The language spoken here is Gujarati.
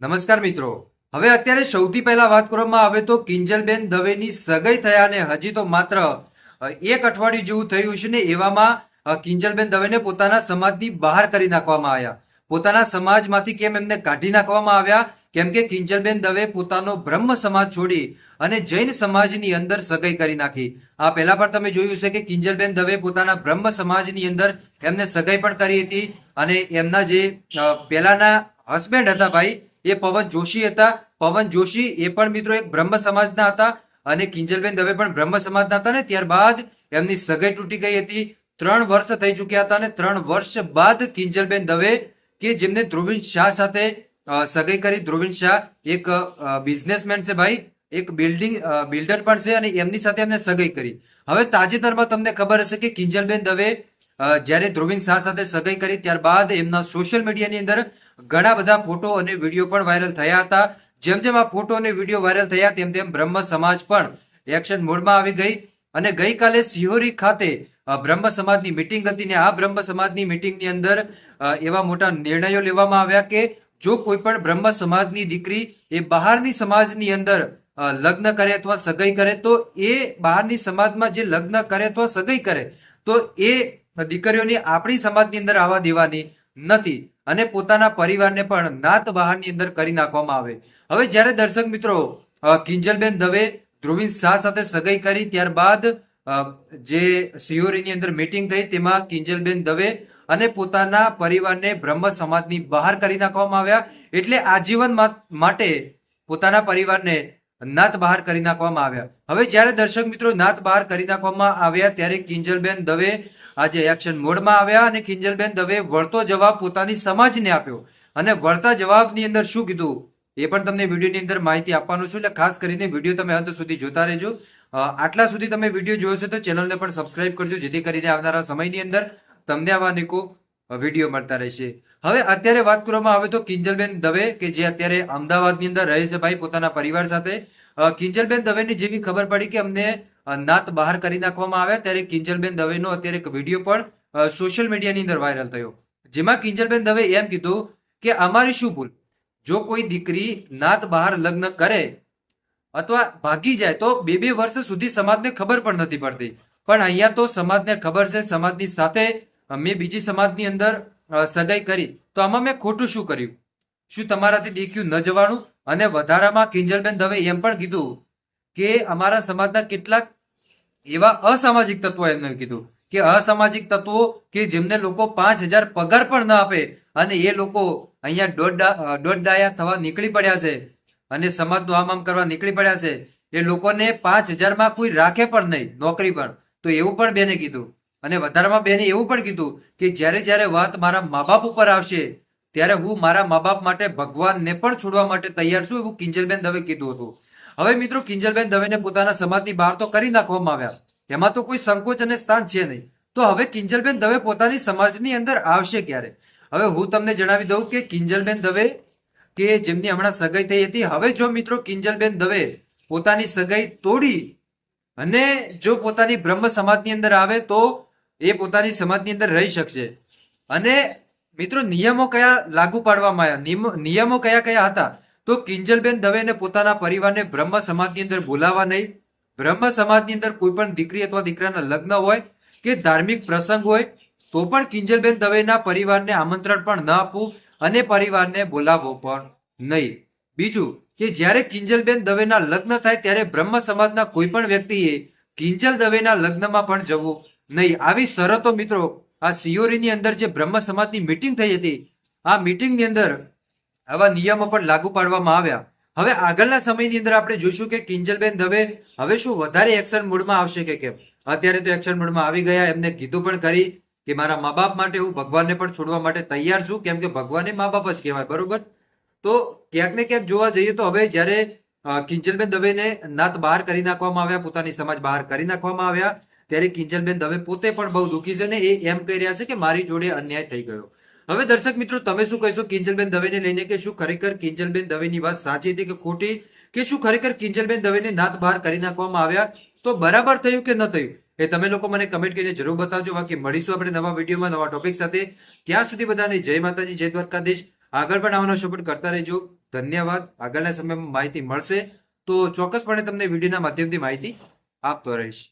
નમસ્કાર મિત્રો। હવે અત્યારે સૌથી પહેલા વાત કરવામાં આવે તો કિંજલબેન દવેની સગાઈ થયાને હજી તો માત્ર એક અઠવાડિયું જેવું થયું છે ને એવામાં કિંજલબેન દવેને પોતાના સમાજની બહાર કરી નાખવામાં આવ્યા। પોતાના સમાજમાંથી કેમ એમને કાઢી નાખવામાં આવ્યા? કેમ કે કિંજલબેન દવે પોતાનો બ્રહ્મ સમાજ છોડી અને જૈન સમાજની અંદર સગાઈ કરી નાખી। આ પહેલા પણ તમે જોયું છે કે કિંજલબેન દવે પોતાના બ્રહ્મ સમાજની અંદર એમને સગાઈ પણ કરી હતી અને એમના જે પહેલાના હસબેન્ડ હતા ભાઈ એ પવન જોશી હતા। પવન જોશી એ પણ મિત્રો એક બ્રહ્મ સમાજના હતા અને કિંજલબેન દવે પણ બ્રહ્મ સમાજના હતા ને ત્યારબાદ એમની સગાઈ તૂટી ગઈ હતી। 3 વર્ષ થઈ ચૂક્યા હતા અને 3 વર્ષ બાદ કિંજલબેન દવે કે જેમને ધ્રુવીન શાહ સાથે સગાઈ કરી। ધ્રુવીન શાહ એક બિઝનેસમેન છે ભાઈ, એક બિલ્ડર પણ છે અને એમની સાથે એમને સગાઈ કરી। હવે તાજેતરમાં તમને ખબર હશે કે કિંજલબેન દવે જ્યારે ધ્રુવીન શાહ સાથે સગાઈ કરી ત્યારબાદ એમના સોશિયલ મીડિયાની અંદર ઘણા બધા ફોટો અને વિડીયો પણ વાયરલ થયા હતા। જેમ જેમ આ ફોટો અને વિડીયો વાયરલ થયા તેમ તેમ બ્રહ્મ સમાજ પણ એક્શન મોડમાં આવી ગઈ અને ગઈકાલે સિહોરી ખાતે બ્રહ્મ સમાજની મિટિંગ હતી ને આ બ્રહ્મ સમાજની મિટિંગની અંદર એવા મોટા નિર્ણયો લેવામાં આવ્યા કે જો કોઈ પણ બ્રહ્મ સમાજની દીકરી એ બહારની સમાજની અંદર લગ્ન કરે અથવા સગાઈ કરે તો એ બહારની સમાજમાં જે લગ્ન કરે અથવા સગાઈ કરે તો એ દીકરીઓની આપણી સમાજની અંદર આવવા દેવાની નથી અને પોતાના પરિવારને પણ નાત બહારની અંદર કરી નાખવામાં આવે। હવે જ્યારે દર્શક મિત્રો કિંજલબેન દવે ધ્રુવીન શાહ સાથે સગાઈ કરી ત્યારબાદ જે સિયોરીની અંદર મીટિંગ થઈ તેમાં કિંજલબેન દવે અને પોતાના પરિવારને બ્રહ્મ સમાજની બહાર કરી નાખવામાં આવ્યા। એટલે આજીવન માટે પોતાના પરિવારને નાત બહાર કરી નાખવામાં આવ્યા। હવે જ્યારે દર્શક મિત્રો નાત બહાર કરી નાખવામાં આવ્યા ત્યારે કિંજલબેન દવે આજે એક્શન મોડમાં આવ્યા અને કિંજલબેન દવે વળતો જવાબ પોતાની સમાજને આપ્યો અને વળતા જવાબની અંદર શું કીધું એ પણ તમને વિડીયોની અંદર માહિતી આપવાનું છું, એટલે ખાસ કરીને વિડીયો તમે અંત સુધી જોતા રહેજો। આટલા સુધી તમે વિડીયો જોયો છે તો ચેનલને પણ સબસ્ક્રાઇબ કરજો જેથી કરીને આવનારા સમયની અંદર તમને આવા અનેકો વિડીયો મળતા રહેશે। હવે અત્યારે વાત કરવામાં આવે તો કિંજલબેન દવે કે જે અત્યારે અમદાવાદની અંદર રહે છે ભાઈ પોતાના પરિવાર સાથે, કિંજલબેન દવેની જેવી ખબર પડી કે અમને નાત બહાર કરી નાખવામાં આવ્યા ત્યારે કિંજલબેન દવેનો અત્યારે એક વિડીયો પણ સોશિયલ મીડિયાની અંદર વાયરલ થયો જેમાં કિંજલબેન દવે એમ કીધું કે અમારી શું ભૂલ, જો કોઈ દીકરી નાત બહાર લગ્ન કરે અથવા ભાગી જાય તો 2 વર્ષ સુધી સમાજને ખબર પણ નથી પડતી, પણ અહીંયા તો સમાજને ખબર છે, સમાજની સાથે મેં બીજી સમાજની અંદર સગાઈ કરી તો આમાં મેં ખોટું શું કર્યું? શું તમારાથી દેખ્યું ન જવાનું? અને વધારામાં કિંજલબેન દવે એમ પણ કીધું કે અમારા સમાજના કેટલાક એવા અસામાજિક તત્વો એમને કીધું કે અસામાજિક તત્વો કે જેમને લોકો 5,000 પગાર પણ ના આપે અને એ લોકો અહીંયા દોઢ ડાયા થવા નીકળી પડ્યા છે અને સમાજનું આમ કરવા નીકળી પડ્યા છે। એ લોકોને 5,000 કોઈ રાખે પણ નહીં નોકરી પર, તો એવું પણ બેને કીધું। અને વધારામાં બેને એવું પણ કીધું કે જ્યારે જ્યારે વાત મારા મા બાપ ઉપર આવશે ત્યારે હું મારા મા બાપ માટે ભગવાનને પણ છોડવા માટે તૈયાર છું, એવું કિંજલબેન દવે કીધું હતું। હવે મિત્રો કિંજલબેન દવેને પોતાના સમાજની બહાર તો કરી નાખવામાં આવ્યા, એમાં તો કોઈ સંકોચ અને સ્થાન છે નહીં, તો હવે કિંજલબેન દવે પોતાની સમાજની અંદર આવશે ક્યારે? હવે હું તમને જણાવી દઉં કે કિંજલબેન દવે કે જેમની હમણાં સગાઈ થઈ હતી, હવે જો મિત્રો કિંજલબેન દવે પોતાની સગાઈ તોડી અને જો પોતાની બ્રહ્મ સમાજની અંદર આવે તો એ પોતાની સમાજની અંદર રહી શકશે। અને મિત્રો નિયમો કયા લાગુ પાડવામાં આવ્યા, નિયમો કયા કયા હતા? તો કિંજલબેન દવેને પોતાના પરિવારને બ્રહ્મ સમાજની અંદર બોલાવવા નહીં, બ્રહ્મ સમાજની અંદર કોઈ પણ દીકરી અથવા દીકરાના લગ્ન હોય કે ધાર્મિક પ્રસંગ હોય તો પણ કિંજલબેન દવેના પરિવારને આમંત્રણ પણ ન આપવું અને પરિવારને બોલાવવો પણ નહીં। બીજું કે જ્યારે કિંજલબેન દવેના લગ્ન થાય ત્યારે બ્રહ્મ સમાજના કોઈ પણ વ્યક્તિએ કિંજલ દવેના લગ્નમાં પણ જવું નહીં। આવી શરતો મિત્રો આ સિયોરીની અંદર જે બ્રહ્મ સમાજની મિટિંગ થઈ હતી આ મિટિંગની અંદર આવા નિયમો પણ લાગુ પાડવામાં આવ્યા। હવે આગળના સમયની અંદર આપણે જોઈશું કે કિંજલબેન દવે હવે શું વધારે એક્શન મોડમાં આવશે કે કેમ? અત્યારે તો એક્શન મોડમાં આવી ગયા, એમને કીધું પણ કરી કે મારા મા બાપ માટે હું ભગવાનને પણ છોડવા માટે તૈયાર છું, કેમ કે ભગવાને મા બાપ જ કહેવાય, બરોબર? તો ક્યાંક ને ક્યાંક જોવા જઈએ તો હવે જ્યારે કિંજલબેન દવેને નાત બહાર કરી નાખવામાં આવ્યા, પોતાની સમાજ બહાર કરી નાખવામાં આવ્યા ત્યારે કિંજલબેન દવે પોતે પણ બહુ દુઃખી છે ને એ એમ કહી રહ્યા છે કે મારી જોડે અન્યાય થઈ ગયો। હવે દર્શક મિત્રો તમે શું કહેશો કિંજલબેન દવેને લઈને, કે શું ખરેખર કિંજલબેન દવેની વાત સાચી હતી કે ખોટી, કે શું ખરેખર કિંજલબેન દવેને નાત બહાર કરી નાખવામાં આવ્યા તો બરાબર થયું કે ન થયું એ તમે લોકો મને કમેન્ટ કરીને જરૂર બતાવજો। બાકી મળીશું આપણે નવા વિડીયોમાં નવા ટોપિક સાથે, ત્યાં સુધી બધાને જય માતાજી, જય દ્વારકાધીશ। આગળ પણ આવવાનો સપોર્ટ કરતા રહેજો. ધન્યવાદ. આગળના સમયમાં માહિતી મળશે તો ચોક્કસપણે તમને વિડીયોના માધ્યમથી માહિતી આપતો રહીશ.